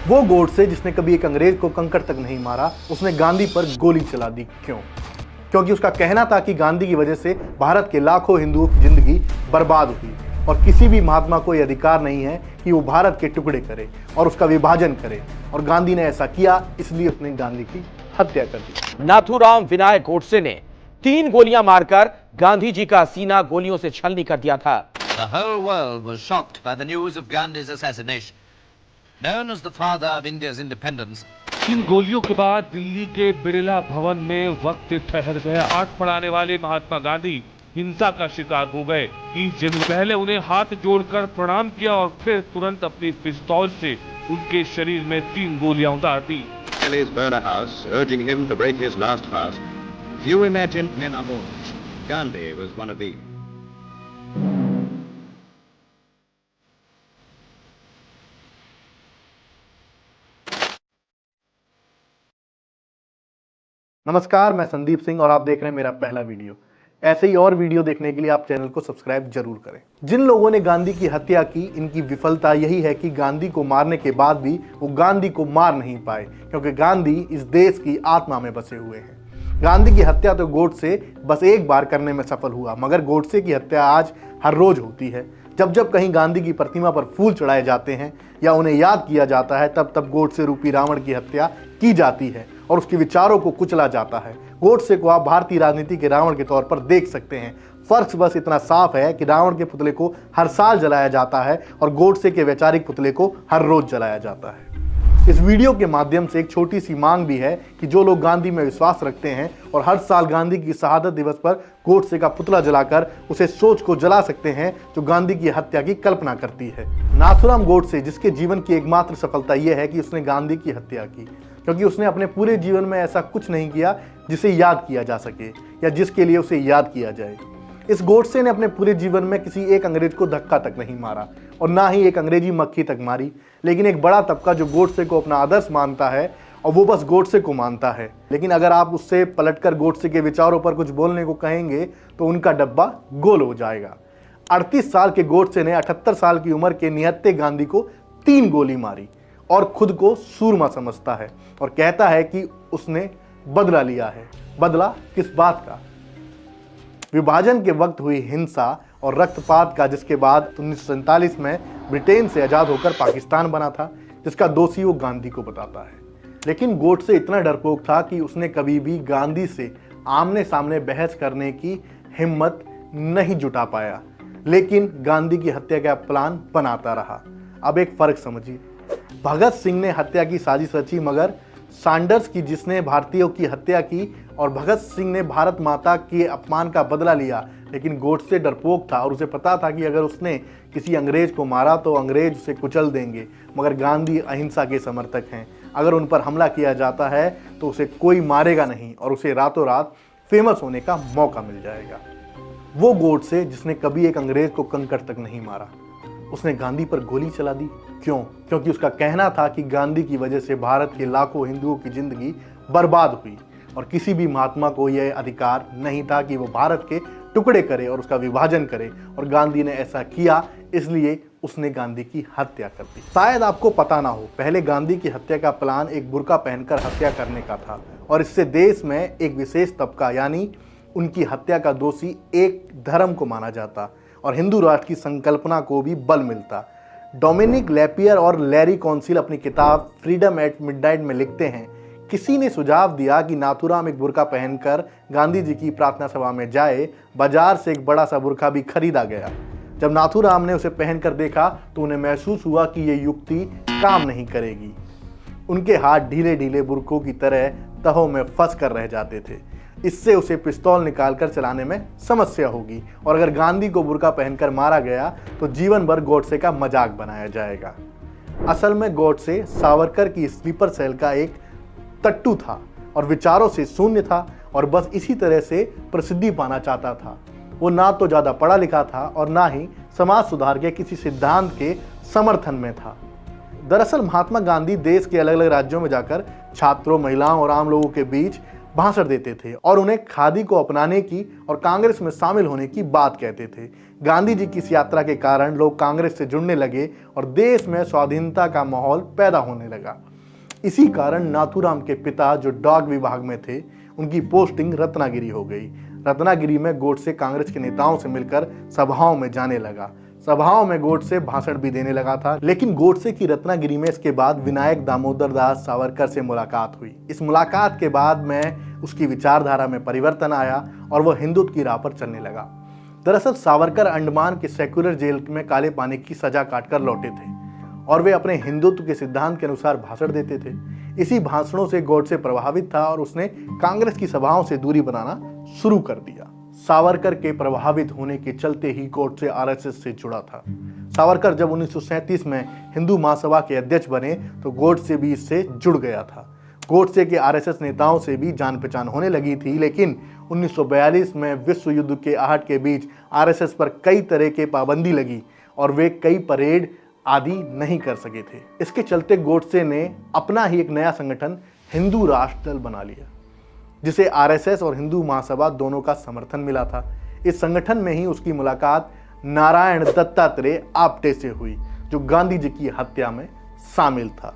वो गोडसे जिसने कभी एक अंग्रेज को कंकड़ तक नहीं मारा, उसने गांधी पर गोली चला दी। क्यों? क्योंकि उसका कहना था कि गांधी की वजह से भारत के लाखों हिंदुओं की जिंदगी बर्बाद हुई और किसी भी महात्मा को यह अधिकार नहीं है कि वो भारत के टुकड़े करे और उसका विभाजन करे, और गांधी ने ऐसा किया, इसलिए उसने गांधी की हत्या कर दी। नाथूराम विनायक गोडसे ने 3 गोलियां मारकर गांधी जी का सीना गोलियों से छलनी कर दिया था। The whole world was shocked by the news of Gandhi's assassination. Known as the father of India's independence, इन गोलियों के बाद दिल्ली के बिरला भवन में वक्त ठहर गया। आठ पढ़ाने वाले महात्मा गांधी हिंसा का शिकार हो गए। पहले उन्हें हाथ जोड़कर प्रणाम किया और फिर तुरंत अपनी पिस्तौल से उनके शरीर में 3 गोलियां उतार दी। Kelly's burner house, urging him to break his last fast. Few imagined men are born. Gandhi was one of these. नमस्कार, मैं संदीप सिंह और आप देख रहे हैं मेरा पहला वीडियो। ऐसे ही और वीडियो देखने के लिए आप चैनल को सब्सक्राइब जरूर करें। जिन लोगों ने गांधी की हत्या की, इनकी विफलता यही है कि गांधी को मारने के बाद भी वो गांधी को मार नहीं पाए, क्योंकि गांधी इस देश की आत्मा में बसे हुए हैं। गांधी की हत्या तो गोडसे बस एक बार करने में सफल हुआ, मगर गोडसे की हत्या आज हर रोज होती है। जब जब कहीं गांधी की प्रतिमा पर फूल चढ़ाए जाते हैं या उन्हें याद किया जाता है, तब तब गोडसे रूपी रावण की हत्या की जाती है और उसके विचारों को कुचला जाता है। गोडसे को आप भारतीय राजनीति के रावण के तौर पर देख सकते हैं। फर्क बस इतना साफ है कि रावण के पुतले को हर साल जलाया जाता है और गोडसे के वैचारिक पुतले को हर रोज जलाया जाता है। इस वीडियो के माध्यम से एक छोटी सी मांग भी है कि जो लोग गांधी में विश्वास रखते हैं और हर साल गांधी की शहादत दिवस पर गोडसे का पुतला जलाकर उसे सोच को जला सकते हैं जो गांधी की हत्या की कल्पना करती है। नाथूराम गोडसे, जिसके जीवन की एकमात्र सफलता यह है कि उसने गांधी की हत्या की, क्योंकि उसने अपने पूरे जीवन में ऐसा कुछ नहीं किया जिसे याद किया जा सके या जिसके लिए उसे याद किया जाए। इस गोडसे ने अपने पूरे जीवन में किसी एक अंग्रेज को धक्का तक नहीं मारा और ना ही एक अंग्रेजी मक्खी तक मारी, लेकिन एक बड़ा तबका जो गोडसे को अपना आदर्श मानता है और वो बस गोडसे को मानता है। लेकिन अगर आप उससे पलटकर गोडसे के विचारों पर कुछ बोलने को कहेंगे तो उनका डब्बा गोल हो जाएगा। 38 साल के गोडसे ने 78 साल की उम्र के निहत्थे गांधी को 3 गोली मारी और खुद को सूरमा समझता है और कहता है कि उसने बदला लिया है। बदला किस बात का? विभाजन के वक्त हुई हिंसा और रक्तपात का, जिसके बाद 1947 में ब्रिटेन से आजाद होकर पाकिस्तान बना था, जिसका दोषी वो गांधी को बताता है। लेकिन गोडसे इतना डरपोक था कि उसने कभी भी गांधी से आमने सामने बहस करने की हिम्मत नहीं जुटा पाया, लेकिन गांधी की हत्या का प्लान बनाता रहा। अब एक फर्क समझिए, भगत सिंह ने हत्या की साजिश रची, मगर सैंडर्स की, जिसने भारतीयों की हत्या की, और भगत सिंह ने भारत माता के अपमान का बदला लिया। लेकिन गोडसे डरपोक था और उसे पता था कि अगर उसने किसी अंग्रेज को मारा तो अंग्रेज उसे कुचल देंगे, मगर गांधी अहिंसा के समर्थक हैं। अगर उन पर हमला किया जाता है तो उसे कोई मारेगा नहीं और उसे रातों रात फेमस होने का मौका मिल जाएगा। वो गोडसे जिसने कभी एक अंग्रेज को कंकड़ तक नहीं मारा, उसने गांधी पर गोली चला दी। क्यों? क्योंकि उसका कहना था कि गांधी की वजह से भारत के लाखों हिंदुओं की जिंदगी बर्बाद हुई और किसी भी महात्मा को यह अधिकार नहीं था कि वो भारत के टुकड़े करे और उसका विभाजन करे, और गांधी ने ऐसा किया, इसलिए उसने गांधी की हत्या कर दी। शायद आपको पता ना हो, पहले गांधी की हत्या का प्लान एक बुर्का पहनकर हत्या करने का था और इससे देश में एक विशेष तबका यानी उनकी हत्या का दोषी एक धर्म को माना जाता और हिंदू राष्ट्र की संकल्पना को भी बल मिलता। डोमिनिक लैपियर और लैरी कौंसिल अपनी किताब फ्रीडम एट मिडनाइट में लिखते हैं, किसी ने सुझाव दिया कि नाथूराम एक बुर्का पहनकर गांधी जी की प्रार्थना सभा में जाए। बाजार से एक बड़ा सा बुर्का भी खरीदा गया। जब नाथूराम ने उसे पहनकर देखा तो उन्हें महसूस हुआ कि ये युक्ति काम नहीं करेगी। उनके हाथ ढीले ढीले बुर्कों की तरह तहों में फंस कर रह जाते थे। इससे उसे पिस्तौल निकालकर चलाने में समस्या होगी और अगर गांधी को बुर्का पहनकर मारा गया तो जीवन भर गोडसे का मजाक बनाया जाएगा। असल में गोडसे सावरकर की स्लीपर सेल का एक तट्टू था और विचारों से शून्य था और बस इसी तरह से प्रसिद्धि पाना चाहता था। वो ना तो ज़्यादा पढ़ा लिखा था और ना ही समाज सुधार के किसी सिद्धांत के समर्थन में था। दरअसल महात्मा गांधी देश के अलग अलग राज्यों में जाकर छात्रों, महिलाओं और आम लोगों के बीच भाषण देते थे और उन्हें खादी को अपनाने की और कांग्रेस में शामिल होने की बात कहते थे। गांधी जी की इस यात्रा के कारण लोग कांग्रेस से जुड़ने लगे और देश में स्वाधीनता का माहौल पैदा होने लगा। इसी कारण नाथूराम के पिता, जो डाक विभाग में थे, उनकी पोस्टिंग रत्नागिरी हो गई। रत्नागिरी में गोडसे कांग्रेस के नेताओं से मिलकर सभाओं में जाने लगा। सभाओं में गोडसे भाषण भी देने लगा था। लेकिन गोडसे की रत्नागिरी में इसके बाद विनायक दामोदर दास सावरकर से मुलाकात हुई। इस मुलाकात के बाद में उसकी विचारधारा में परिवर्तन आया और वह हिंदुत्व की राह पर चलने लगा। दरअसल सावरकर अंडमान के सेक्युलर जेल में काले पानी की सजा काटकर लौटे थे और वे अपने हिंदुत्व के सिद्धांत के अनुसार भाषण देते थे। इसी भाषणों से गोडसे प्रभावित था और उसने कांग्रेस की सभाओं से दूरी बनाना शुरू कर दिया। सावरकर के प्रभावित होने के चलते ही गोडसे आरएसएस से जुड़ा था। सावरकर जब 1937 में हिंदू महासभा के अध्यक्ष बने तो गोडसे भी इससे जुड़ गया था। गोडसे के आरएसएस नेताओं से भी जान पहचान होने लगी थी, लेकिन 1942 में विश्व युद्ध के आहट के बीच आरएसएस पर कई तरह के पाबंदी लगी और वे कई परेड आदि नहीं कर सके थे। इसके चलते गोडसे ने अपना ही एक नया संगठन हिंदू राष्ट्र दल बना लिया, जिसे आरएसएस और हिंदू महासभा दोनों का समर्थन मिला था। इस संगठन में ही उसकी मुलाकात नारायण दत्तात्रेय आप्टे से हुई, जो गांधी जी की हत्या में शामिल था।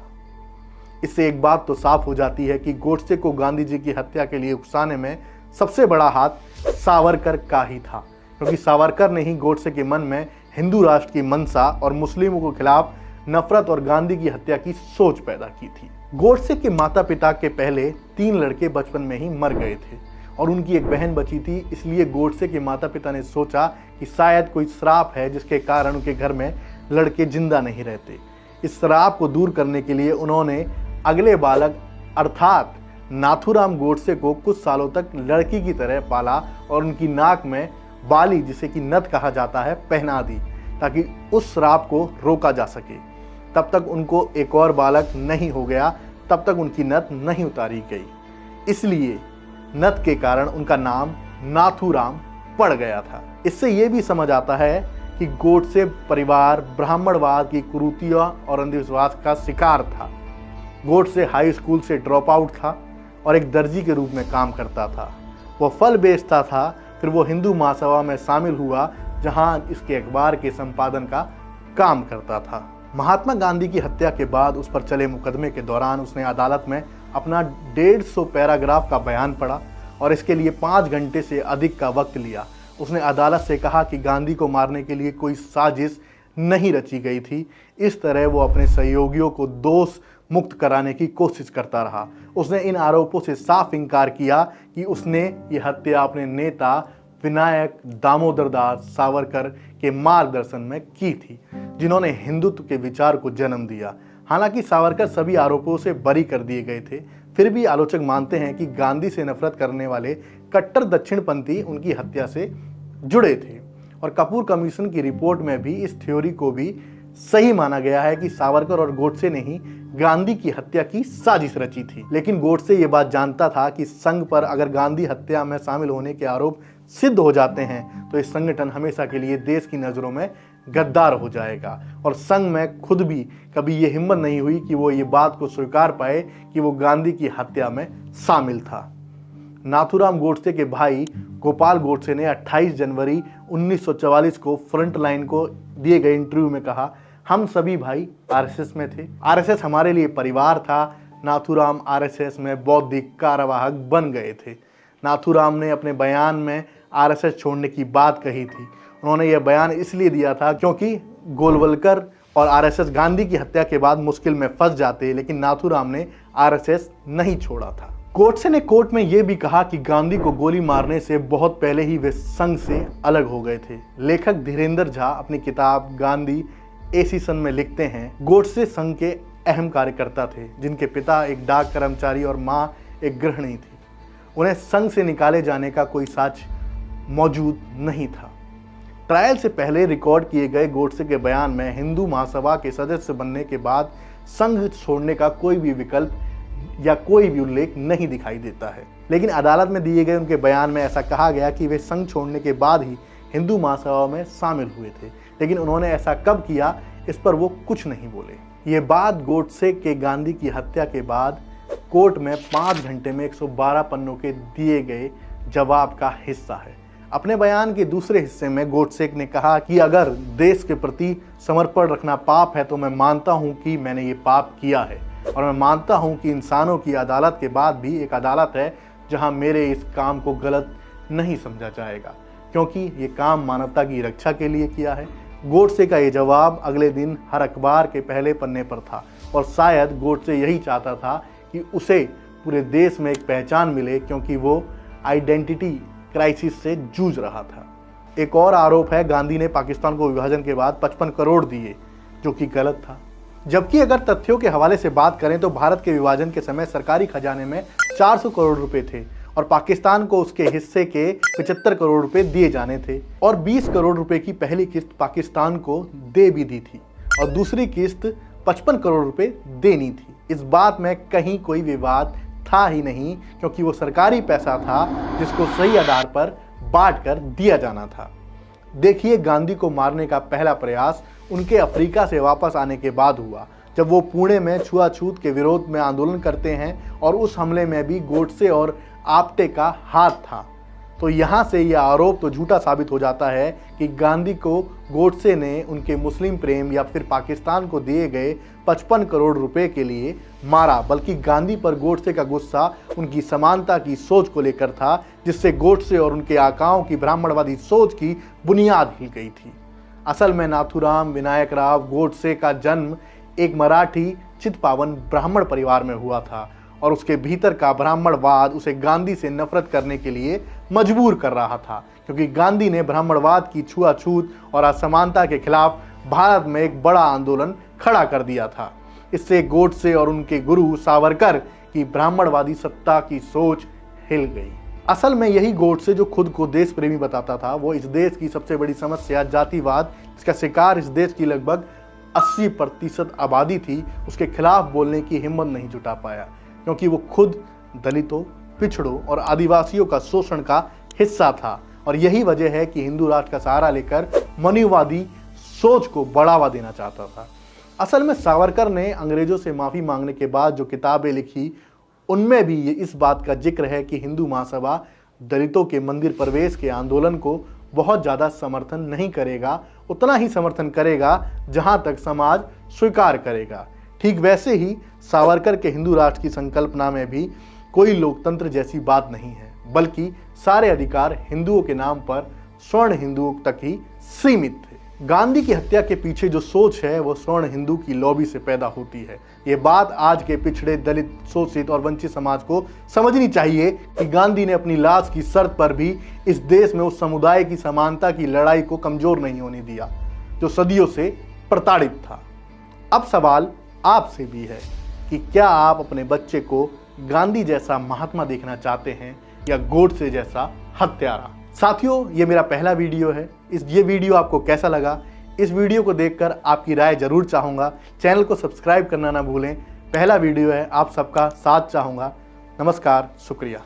इससे एक बात तो साफ हो जाती है कि गोडसे को गांधी जी की हत्या के लिए उकसाने में सबसे बड़ा हाथ सावरकर का ही था, क्योंकि सावरकर ने ही गोडसे के मन में हिंदू राष्ट्र की मंशा और मुस्लिमों के खिलाफ नफरत और गांधी की हत्या की सोच पैदा की थी। गोडसे के माता पिता के पहले 3 लड़के बचपन में ही मर गए थे और उनकी एक बहन बची थी। इसलिए गोडसे के माता पिता ने सोचा कि शायद कोई श्राप है जिसके कारण उनके घर में लड़के जिंदा नहीं रहते। इस श्राप को दूर करने के लिए उन्होंने अगले बालक अर्थात नाथूराम गोडसे को कुछ सालों तक लड़की की तरह पाला और उनकी नाक में बाली, जिसे कि नथ कहा जाता है, पहना दी ताकि उस श्राप को रोका जा सके। तब तक उनको एक और बालक नहीं हो गया, तब तक उनकी नथ नहीं उतारी गई। इसलिए नथ के कारण उनका नाम नाथूराम पड़ गया था। इससे यह भी समझ आता है कि गोडसे परिवार ब्राह्मणवाद की कुरीतियों और अंधविश्वास का शिकार था। गोडसे हाई स्कूल से ड्रॉप आउट था और एक दर्जी के रूप में काम करता था। वह फल बेचता था। फिर वो हिंदू महासभा में शामिल हुआ, जहां इसके अखबार के संपादन का काम करता था। महात्मा गांधी की हत्या के बाद उस पर चले मुकदमे के दौरान उसने अदालत में अपना 150 पैराग्राफ का बयान पढ़ा और इसके लिए 5 घंटे से अधिक का वक्त लिया। उसने अदालत से कहा कि गांधी को मारने के लिए कोई साजिश नहीं रची गई थी। इस तरह वो अपने सहयोगियों को दोष मुक्त कराने की कोशिश करता रहा। उसने इन आरोपों से साफ इनकार किया कि उसने ये हत्या अपने नेता विनायक दामोदर दास सावरकर के मार्गदर्शन में की थी, जिन्होंने हिंदुत्व के विचार को जन्म दिया। हालांकि सावरकर सभी आरोपों से बरी कर दिए गए थे, फिर भी आलोचक मानते हैं कि गांधी से नफरत करने वाले कट्टर दक्षिणपंथी उनकी हत्या से जुड़े थे और कपूर कमीशन की रिपोर्ट में भी इस थ्योरी को भी सही माना गया है कि सावरकर और गोडसे ने ही गांधी की हत्या की साजिश रची थी। लेकिन गोडसे ये बात जानता था कि संघ पर अगर गांधी हत्या में शामिल होने के आरोप सिद्ध हो जाते हैं तो इस संगठन हमेशा के लिए देश की नज़रों में गद्दार हो जाएगा और संघ में खुद भी कभी ये हिम्मत नहीं हुई कि वो ये बात को स्वीकार पाए कि वो गांधी की हत्या में शामिल था। नाथूराम गोडसे के भाई गोपाल गोडसे ने 28 जनवरी 1944 को फ्रंट लाइन को दिए गए इंटरव्यू में कहा, हम सभी भाई आरएसएस में थे। आरएसएस हमारे लिए परिवार था। नाथूराम आरएसएस में बौद्धिक कार्यवाहक बन गए थे। नाथूराम ने अपने बयान में आरएसएस छोड़ने की बात कही थी। उन्होंने यह बयान इसलिए दिया था क्योंकि गोलवलकर और आरएसएस गांधी की हत्या के बाद मुश्किल में फंस जाते, लेकिन नाथूराम ने आरएसएस नहीं छोड़ा था। गोडसे ने कोर्ट में यह भी कहा कि गांधी को गोली मारने से बहुत पहले ही वे संघ से अलग हो गए थे। लेखक धीरेन्द्र झा अपनी किताब गांधी ए सीजन में लिखते हैं, गोडसे संघ के अहम कार्यकर्ता थे, जिनके पिता एक डाक कर्मचारी और मां एक गृहिणी थी। उन्हें संघ से निकाले जाने का कोई साक्ष्य मौजूद नहीं था। ट्रायल से पहले रिकॉर्ड किए गए गोडसे के बयान में हिंदू महासभा के सदस्य बनने के बाद संघ छोड़ने का कोई भी विकल्प या कोई भी उल्लेख नहीं दिखाई देता है। लेकिन अदालत में दिए गए उनके बयान में ऐसा कहा गया कि वे संघ छोड़ने के बाद ही हिंदू महासभा में शामिल हुए थे, लेकिन उन्होंने ऐसा कब किया इस पर वो कुछ नहीं बोले। ये बात गोडसे के गांधी की हत्या के बाद कोर्ट में 5 घंटे में 112 पन्नों के दिए गए जवाब का हिस्सा है। अपने बयान के दूसरे हिस्से में गोडसे ने कहा कि अगर देश के प्रति समर्पण रखना पाप है तो मैं मानता हूं कि मैंने ये पाप किया है, और मैं मानता हूं कि इंसानों की अदालत के बाद भी एक अदालत है जहां मेरे इस काम को गलत नहीं समझा जाएगा, क्योंकि ये काम मानवता की रक्षा के लिए किया है। गोडसे का ये जवाब अगले दिन हर अखबार के पहले पन्ने पर था, और शायद गोडसे यही चाहता था कि उसे पूरे देश में एक पहचान मिले, क्योंकि वो आइडेंटिटी क्राइसिस से जूझ रहा था। एक और आरोप है, गांधी ने पाकिस्तान को विभाजन के बाद 55 करोड़ दिए, जो कि गलत था। जबकि अगर तथ्यों के हवाले से बात करें तो भारत के विभाजन के समय सरकारी खजाने में 400 करोड़ रुपए थे और पाकिस्तान को उसके हिस्से के 75 करोड़ रुपए दिए जाने थे, और 20 करोड़ रुपए की पहली किस्त पाकिस्तान को दे भी दी थी और दूसरी किस्त 55 करोड़ रुपए देनी थी। इस बात में कहीं कोई विवाद था ही नहीं, क्योंकि वो सरकारी पैसा था जिसको सही आधार पर बांट कर दिया जाना था। देखिए, गांधी को मारने का पहला प्रयास उनके अफ्रीका से वापस आने के बाद हुआ, जब वो पुणे में छुआछूत के विरोध में आंदोलन करते हैं, और उस हमले में भी गोडसे और आप्टे का हाथ था। तो यहाँ से यह आरोप तो झूठा साबित हो जाता है कि गांधी को गोडसे ने उनके मुस्लिम प्रेम या फिर पाकिस्तान को दिए गए 55 करोड़ रुपए के लिए मारा, बल्कि गांधी पर गोडसे का गुस्सा उनकी समानता की सोच को लेकर था, जिससे गोडसे और उनके आकाओं की ब्राह्मणवादी सोच की बुनियाद हिल गई थी। असल में नाथूराम विनायक राव गोडसे का जन्म एक मराठी चित्पावन ब्राह्मण परिवार में हुआ था, और उसके भीतर का ब्राह्मणवाद उसे गांधी से नफरत करने के लिए मजबूर कर रहा था, क्योंकि गांधी ने ब्राह्मणवाद की छुआछूत और असमानता के खिलाफ भारत में एक बड़ा आंदोलन खड़ा कर दिया था। इससे गोडसे और उनके गुरु सावरकर की ब्राह्मणवादी सत्ता की सोच हिल गई। असल में यही गोडसे, जो खुद को देश प्रेमी बताता था, वो इस देश की सबसे बड़ी समस्या जातिवाद, इसका शिकार इस देश की लगभग 80% आबादी थी, उसके खिलाफ बोलने की हिम्मत नहीं जुटा पाया, क्योंकि वो खुद दलितों, पिछड़ों और आदिवासियों का शोषण का हिस्सा था। और यही वजह है कि हिंदू राष्ट्र का सहारा लेकर मनुवादी सोच को बढ़ावा देना चाहता था। असल में सावरकर ने अंग्रेजों से माफ़ी मांगने के बाद जो किताबें लिखी, उनमें भी ये इस बात का जिक्र है कि हिंदू महासभा दलितों के मंदिर प्रवेश के आंदोलन को बहुत ज़्यादा समर्थन नहीं करेगा, उतना ही समर्थन करेगा जहां तक समाज स्वीकार करेगा। ठीक वैसे ही सावरकर के हिंदू राष्ट्र की संकल्पना में भी कोई लोकतंत्र जैसी बात नहीं है, बल्कि सारे अधिकार हिंदुओं के नाम पर स्वर्ण हिंदुओं तक ही सीमित थे। गांधी की हत्या के पीछे जो सोच है वो स्वर्ण हिंदू की लॉबी से पैदा होती है। ये बात आज के पिछड़े, दलित, शोषित और वंचित समाज को समझनी चाहिए कि गांधी ने अपनी लाश की शर्त पर भी इस देश में उस समुदाय की समानता की लड़ाई को कमजोर नहीं होने दिया जो सदियों से प्रताड़ित था। अब सवाल आपसे भी है कि क्या आप अपने बच्चे को गांधी जैसा महात्मा देखना चाहते हैं या गोडसे जैसा हत्यारा? साथियों, ये मेरा पहला वीडियो है। ये वीडियो आपको कैसा लगा? इस वीडियो को देखकर आपकी राय जरूर चाहूँगा। चैनल को सब्सक्राइब करना ना भूलें। पहला वीडियो है, आप सबका साथ चाहूँगा। नमस्कार, शुक्रिया।